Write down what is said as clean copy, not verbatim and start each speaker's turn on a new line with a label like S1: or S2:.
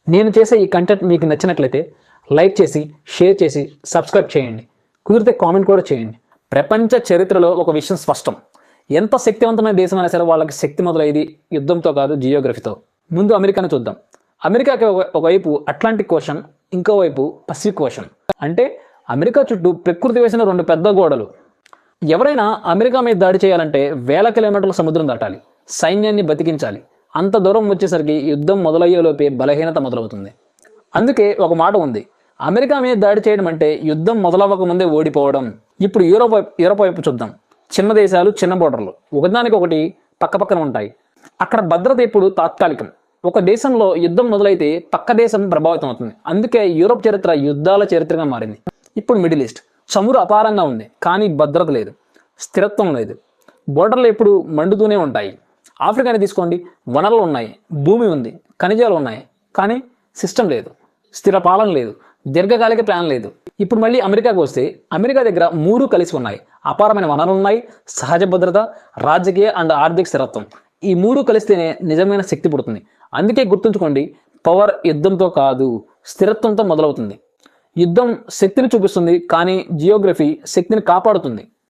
S1: నేను చేసే ఈ కంటెంట్ మీకు నచ్చినట్లయితే లైక్ చేసి, షేర్ చేసి, సబ్స్క్రైబ్ చేయండి. కుదిరితే కామెంట్ కూడా చేయండి. ప్రపంచ చరిత్రలో ఒక విషయం స్పష్టం. ఎంత శక్తివంతమైన దేశమైనా సరే వాళ్ళకి శక్తి మొదలయ్యేది యుద్ధంతో కాదు, జియోగ్రఫీతో. ముందు అమెరికాను చూద్దాం. అమెరికాకి ఒకవైపు అట్లాంటిక్ ఓషన్, ఇంకోవైపు పసిఫిక్ ఓషన్. అంటే అమెరికా చుట్టూ ప్రకృతి వేసిన రెండు పెద్ద గోడలు. ఎవరైనా అమెరికా మీద దాడి చేయాలంటే వేల కిలోమీటర్ల సముద్రం దాటాలి, సైన్యాన్ని బతికించాలి. అంత దూరం వచ్చేసరికి యుద్ధం మొదలయ్యేలోపే బలహీనత మొదలవుతుంది. అందుకే ఒక మాట ఉంది, అమెరికా మీద దాడి చేయడం అంటే యుద్ధం మొదలవ్వక ముందే ఓడిపోవడం. ఇప్పుడు యూరోప్ వైపు చూద్దాం. చిన్న దేశాలు, చిన్న బోర్డర్లు, ఒకదానికొకటి పక్కపక్కన ఉంటాయి. అక్కడ భద్రత ఎప్పుడు తాత్కాలికం. ఒక దేశంలో యుద్ధం మొదలైతే పక్క దేశం ప్రభావితం అవుతుంది. అందుకే యూరోప్ చరిత్ర యుద్ధాల చరిత్రగా మారింది. ఇప్పుడు మిడిల్ ఈస్ట్ చమురు అపారంగా ఉంది, కానీ భద్రత లేదు, స్థిరత్వం లేదు. బోర్డర్లు ఎప్పుడు మండుతూనే ఉంటాయి. ఆఫ్రికాని తీసుకోండి, వనరులు ఉన్నాయి, భూమి ఉంది, ఖనిజాలు ఉన్నాయి, కానీ సిస్టమ్ లేదు, స్థిర పాలన లేదు, దీర్ఘకాలిక ప్లాన్ లేదు. ఇప్పుడు మళ్ళీ అమెరికాకు వస్తే అమెరికా దగ్గర మూడు కలిసి ఉన్నాయి. అపారమైన వనరులు ఉన్నాయి, సహజ భద్రత, రాజకీయ అండ్ ఆర్థిక స్థిరత్వం. ఈ మూడు కలిస్తేనే నిజమైన శక్తి పుడుతుంది. అందుకే గుర్తుంచుకోండి, పవర్ యుద్ధంతో కాదు, స్థిరత్వంతో మొదలవుతుంది. యుద్ధం శక్తిని చూపిస్తుంది, కానీ జియోగ్రఫీ శక్తిని కాపాడుతుంది.